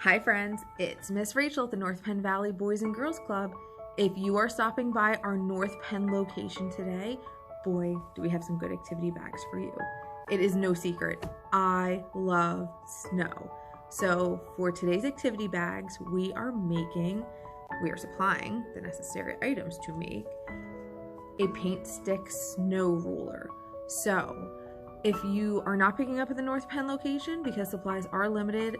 Hi friends, it's Miss Rachel at the North Penn Valley Boys and Girls Club. If you are stopping by our North Penn location today, boy, do we have some good activity bags for you. It is no secret, I love snow. So for today's activity bags, we are supplying the necessary items to make a paint stick snow ruler. So if you are not picking up at the North Penn location because supplies are limited,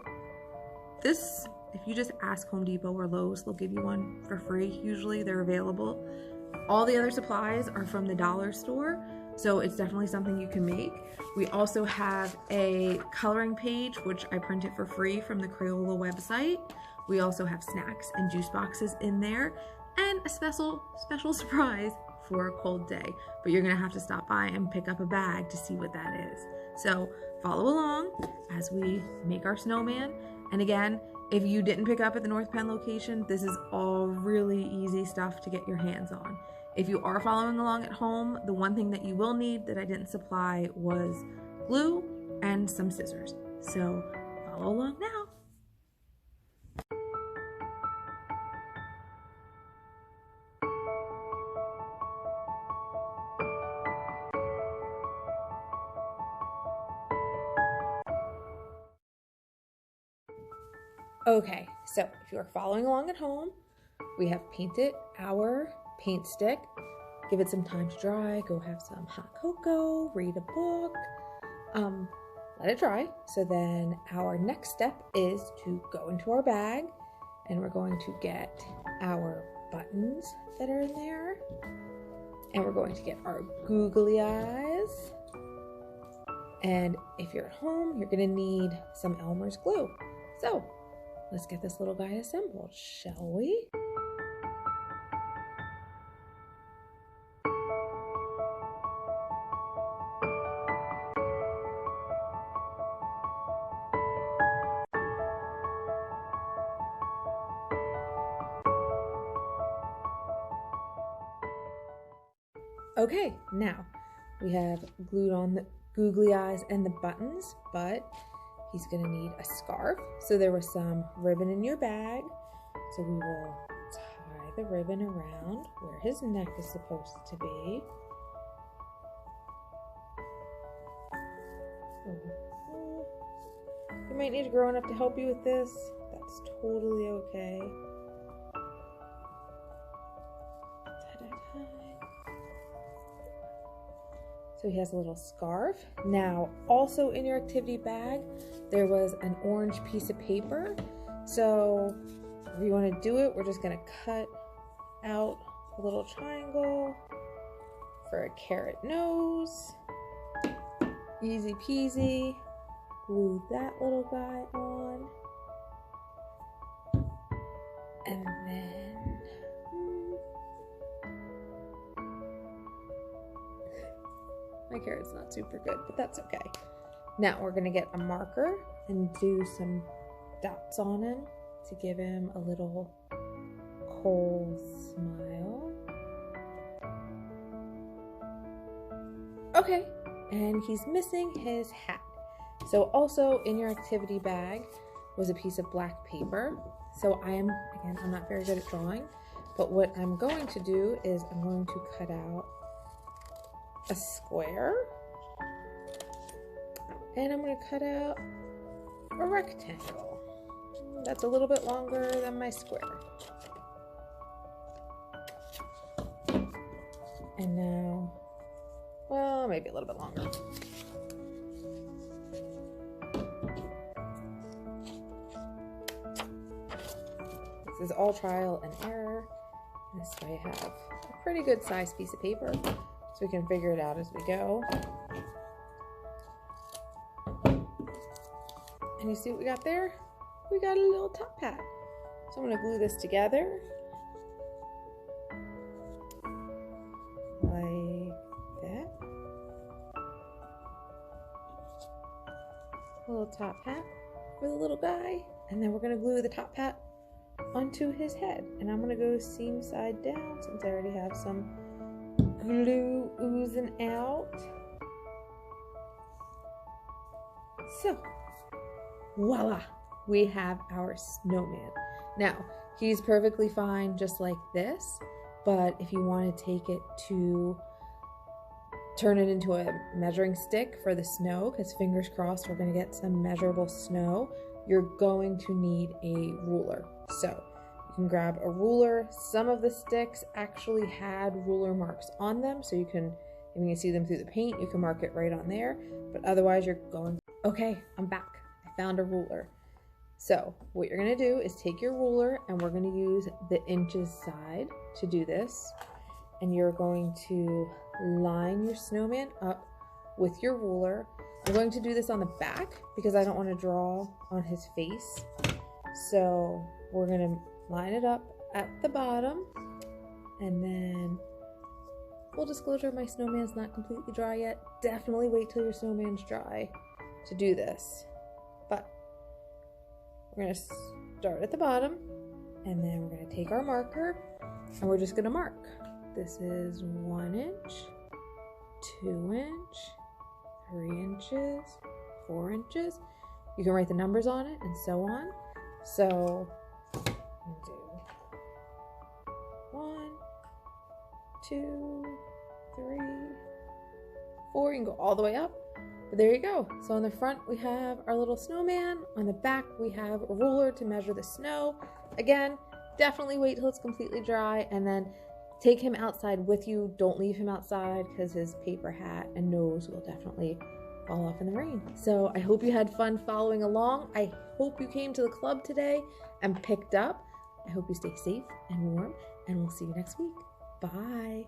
if you just ask Home Depot or Lowe's, they'll give you one for free. Usually they're available. All the other supplies are from the dollar store, so it's definitely something you can make. We also have a coloring page, which I printed for free from the Crayola website. We also have snacks and juice boxes in there, and a special surprise for a cold day. But you're gonna have to stop by and pick up a bag to see what that is. So follow along as we make our snowman. And again, if you didn't pick up at the North Penn location, this is all really easy stuff to get your hands on. If you are following along at home, the one thing that you will need that I didn't supply was glue and some scissors. So follow along now. Okay, so if you are following along at home, we have painted our paint stick. Give it some time to dry, go have some hot cocoa, read a book, let it dry. So then our next step is to go into our bag and we're going to get our buttons that are in there, and we're going to get our googly eyes. And if you're at home, you're gonna need some Elmer's glue. So let's get this little guy assembled, shall we? Okay, now we have glued on the googly eyes and the buttons, but he's gonna need a scarf. So there was some ribbon in your bag. So we will tie the ribbon around where his neck is supposed to be. You might need a grown-up to help you with this. That's totally okay. So he has a little scarf. Now, also in your activity bag, there was an orange piece of paper. So if you want to do it, we're just going to cut out a little triangle for a carrot nose. Easy peasy. Glue that little guy on. And then my carrot's not super good, but that's okay. Now we're gonna get a marker and do some dots on him to give him a little cold smile. Okay, and he's missing his hat. So also in your activity bag was a piece of black paper. So I'm not very good at drawing, but what I'm going to do is I'm going to cut out a square, and I'm going to cut out a rectangle that's a little bit longer than my square. And now, well, maybe a little bit longer. This is all trial and error. This way I have a pretty good sized piece of paper, so we can figure it out as we go. And you see what we got there? We got a little top hat. So I'm gonna glue this together like that. A little top hat for the little guy. And then we're gonna glue the top hat onto his head. And I'm gonna go seam side down since I already have some glue oozing out. So, voila, we have our snowman. Now, he's perfectly fine just like this, but if you want to take it to turn it into a measuring stick for the snow, because fingers crossed we're going to get some measurable snow, you're going to need a ruler. So you can grab a ruler. Some of the sticks actually had ruler marks on them, so you can see them through the paint, you can mark it right on there, but otherwise you're going. Okay, I'm back. I found a ruler. So what you're going to do is take your ruler, and we're going to use the inches side to do this, and you're going to line your snowman up with your ruler. I'm going to do this on the back because I don't want to draw on his face. So we're going to line it up at the bottom, and then full disclosure, my snowman's not completely dry yet. Definitely wait till your snowman's dry to do this. But we're going to start at the bottom, and then we're going to take our marker, and we're just going to mark. This is 1 inch, 2 inch, 3 inches, 4 inches. You can write the numbers on it and so on. So I'm gonna do 1, 2, 3, 4. You can go all the way up. But there you go. So on the front we have our little snowman. On the back we have a ruler to measure the snow. Again, definitely wait till it's completely dry, and then take him outside with you. Don't leave him outside because his paper hat and nose will definitely fall off in the rain. So I hope you had fun following along. I hope you came to the club today and picked up. I hope you stay safe and warm, and we'll see you next week. Bye.